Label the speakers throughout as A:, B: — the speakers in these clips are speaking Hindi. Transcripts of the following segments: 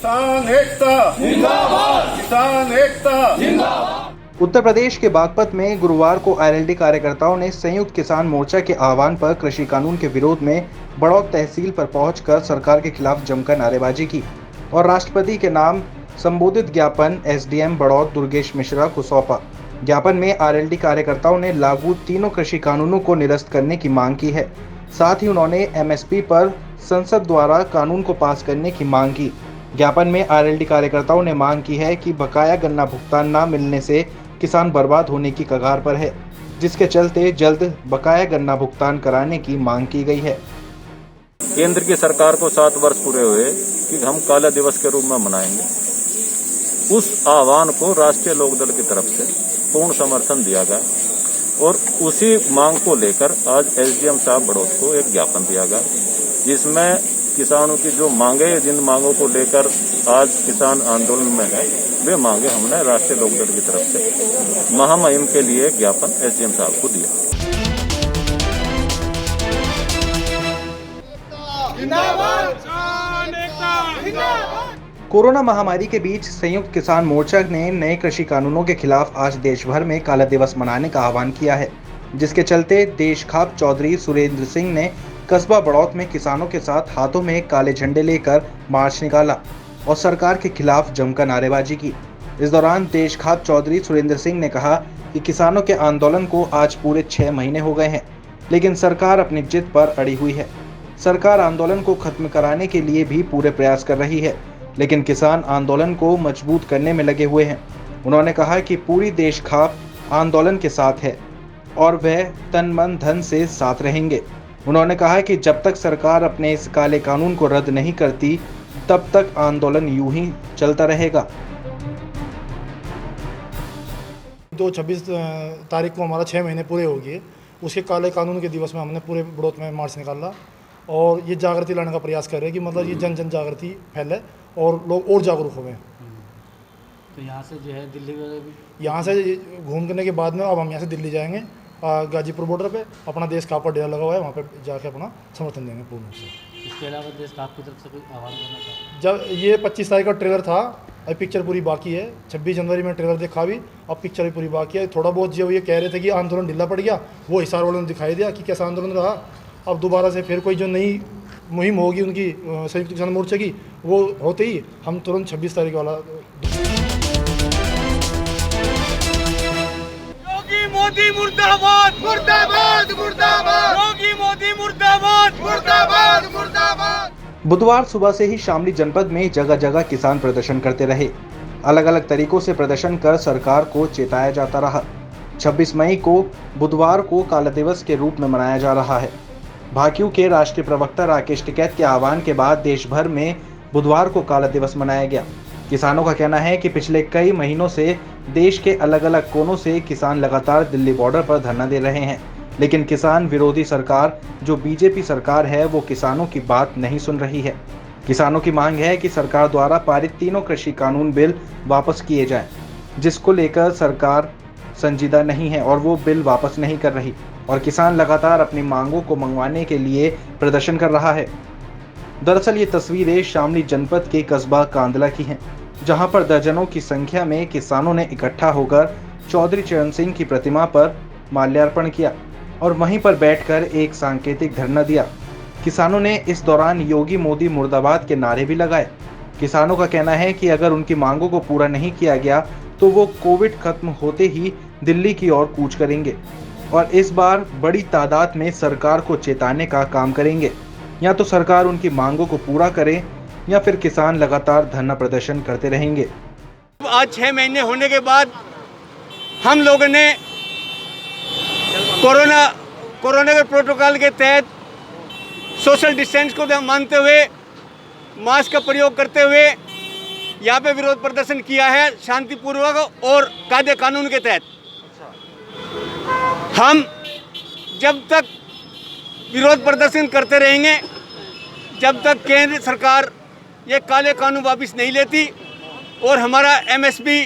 A: किसान एकता जिंदाबाद, किसान एकता जिंदाबाद।
B: उत्तर प्रदेश के बागपत में गुरुवार को आरएलडी कार्यकर्ताओं ने संयुक्त किसान मोर्चा के आह्वान पर कृषि कानून के विरोध में बड़ौद तहसील पर पहुंचकर सरकार के खिलाफ जमकर नारेबाजी की और राष्ट्रपति के नाम संबोधित ज्ञापन एसडीएम बड़ौद दुर्गेश मिश्रा को सौंपा। ज्ञापन में आरएलडी कार्यकर्ताओं ने लागू तीनों कृषि कानूनों को निरस्त करने की मांग की है। साथ ही उन्होंने एमएसपी पर संसद द्वारा कानून को पास करने की मांग की। ज्ञापन में आरएलडी कार्यकर्ताओं ने मांग की है कि बकाया गन्ना भुगतान न मिलने से किसान बर्बाद होने की कगार पर है, जिसके चलते जल्द बकाया गन्ना भुगतान कराने की मांग की गई है।
C: केंद्र की सरकार को 7 वर्ष पूरे हुए कि हम काला दिवस के रूप में मनाएंगे। उस आह्वान को राष्ट्रीय लोकदल की तरफ से पूर्ण समर्थन दिया गया और उसी मांग को लेकर आज एसडीएम साहब बड़ौद को एक ज्ञापन दिया गया, जिसमें किसानों की जो मांगे, जिन मांगों को लेकर आज किसान आंदोलन में है, वे मांगे हमने राष्ट्रीय लोकदल की तरफ से महामहिम के लिए ज्ञापन एसडीएम साहब को दिया।
B: कोरोना महामारी के बीच संयुक्त किसान मोर्चा ने नए कृषि कानूनों के खिलाफ आज देश भर में काला दिवस मनाने का आह्वान किया है, जिसके चलते देशखाप चौधरी सुरेंद्र सिंह ने कस्बा बड़ौद में किसानों के साथ हाथों में काले झंडे लेकर मार्च निकाला और सरकार के खिलाफ जमकर नारेबाजी की। इस दौरान देशखाप चौधरी सुरेंद्र सिंह ने कहा कि किसानों के आंदोलन को आज पूरे 6 महीने हो गए हैं, लेकिन सरकार अपनी जिद पर अड़ी हुई है। सरकार आंदोलन को खत्म कराने के लिए भी पूरे प्रयास कर रही है, लेकिन किसान आंदोलन को मजबूत करने में लगे हुए हैं। उन्होंने कहा कि पूरी देशखाप आंदोलन के साथ है और वह तन मन धन से साथ रहेंगे। उन्होंने कहा कि जब तक सरकार अपने इस काले कानून को रद्द नहीं करती, तब तक आंदोलन यूं ही चलता रहेगा।
D: 26 तारीख को हमारा 6 महीने पूरे हो गए। उसके काले कानून के दिवस में हमने पूरे बड़ौद में मार्च निकाला और ये जागृति लाने का प्रयास कर रहे हैं कि मतलब ये जन जन जागृति फैले और लोग और जागरूक हो गए।
E: तो यहाँ से जो है दिल्ली
D: यहाँ से घूमने के बाद में अब हम यहाँ से दिल्ली जाएंगे, गाजीपुर बॉर्डर पे अपना देश का डेरा लगा हुआ है, वहाँ पे जाके अपना समर्थन देंगे पूर्ण रूप से।
E: इसके अलावा देश का आपकी तरफ से कोई आह्वान करना चाहिए?
D: जब ये 25 तारीख का ट्रेलर था, अभी पिक्चर पूरी बाकी है। 26 जनवरी में ट्रेलर देखा भी, अब पिक्चर भी पूरी बाकी है। थोड़ा बहुत जो ये कह रहे थे कि आंदोलन ढीला पड़ गया, वो हिसार वालों ने दिखाई दिया कि कैसा आंदोलन रहा। अब दोबारा से फिर कोई जो नई मुहिम होगी उनकी संयुक्त किसान मोर्चे की, वो होते ही हम तुरंत 26 तारीख वाला
F: मोदी मुर्दाबाद मुर्दाबाद मुर्दाबाद, योगी मोदी मुर्दाबाद मुर्दाबाद मुर्दाबाद।
B: बुधवार सुबह से ही शामली जनपद में जगह जगह किसान प्रदर्शन करते रहे। अलग अलग तरीकों से प्रदर्शन कर सरकार को चेताया जाता रहा। 26 मई को बुधवार को काला दिवस के रूप में मनाया जा रहा है। भाकियू के राष्ट्रीय प्रवक्ता राकेश टिकैत के आह्वान के बाद देश भर में बुधवार को काला दिवस मनाया गया। किसानों का कहना है कि पिछले कई महीनों से देश के अलग अलग कोनों से किसान लगातार दिल्ली बॉर्डर पर धरना दे रहे हैं, लेकिन किसान विरोधी सरकार जो बीजेपी सरकार है वो किसानों की बात नहीं सुन रही है। किसानों की मांग है कि सरकार द्वारा पारित तीनों कृषि कानून बिल वापस किए जाएं, जिसको लेकर सरकार संजीदा नहीं है और वो बिल वापस नहीं कर रही और किसान लगातार अपनी मांगों को मंगवाने के लिए प्रदर्शन कर रहा है। दरअसल ये तस्वीरें शामली जनपद के कस्बा कांदला की हैं, जहां पर दर्जनों की संख्या में किसानों ने इकट्ठा होकर चौधरी चरण सिंह की प्रतिमा पर माल्यार्पण किया और वहीं पर बैठकर एक सांकेतिक धरना दिया। किसानों ने इस दौरान योगी मोदी मुर्दाबाद के नारे भी लगाए। किसानों का कहना है कि अगर उनकी मांगों को पूरा नहीं किया गया तो वो कोविड खत्म होते ही दिल्ली की ओर कूच करेंगे और इस बार बड़ी तादाद में सरकार को चेताने का काम करेंगे। या तो सरकार उनकी मांगों को पूरा करे या फिर किसान लगातार धरना प्रदर्शन करते रहेंगे।
F: आज 6 महीने होने के बाद हम लोगों ने कोरोना के प्रोटोकॉल के तहत सोशल डिस्टेंस को मानते हुए, मास्क का प्रयोग करते हुए यहाँ पे विरोध प्रदर्शन किया है शांतिपूर्वक और कायदे कानून के तहत। हम जब तक विरोध प्रदर्शन करते रहेंगे जब तक केंद्र सरकार ये काले कानून वापस नहीं लेती और हमारा एमएसपी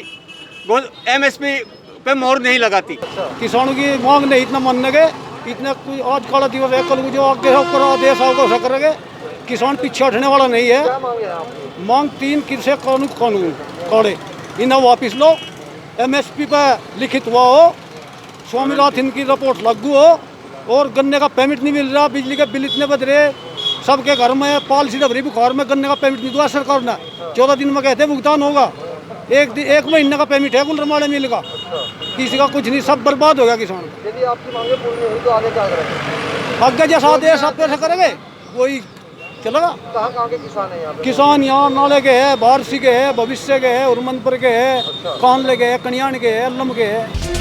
F: पे मोहर नहीं लगाती।
G: किसानों की मांग नहीं इतना मानने के, इतना आज काला दिवस है, कल जो आगे करो देश आओगे करेंगे। किसान पीछे हटने वाला नहीं है।
H: क्या मांगे हैं आपने?
G: मांग 3 कृषि कानून कौड़े इन्हें वापिस लो, MSP पर लिखित हुआ हो, स्वामीनाथन इनकी रिपोर्ट लागू हो, और गन्ने का पेमेंट नहीं मिल रहा, बिजली के बिल इतने बद रहे, सबके घर में पॉलिसी डबरी बुखार में गन्ने का पेमेंट नहीं दिया सरकार ने। 14 दिन में कहते भुगतान होगा, एक महीने का पेमेंट है गुलरमाड़े मिल का, किसी का कुछ नहीं, सब बर्बाद हो गया किसान।
H: यदि आपकी मांगे पूरी नहीं हुई तो आगे क्या करेंगे?
G: आगे जैसा आदेश आप कैसे करेंगे वही चलेगा।
H: कहाँ के किसान है यहाँ पे?
G: किसान यहाँ नाले के है, बारसी के है, भविष्य के है, उरमनपुर के है, कानले के है, कन्यान के है, अल्लम के है।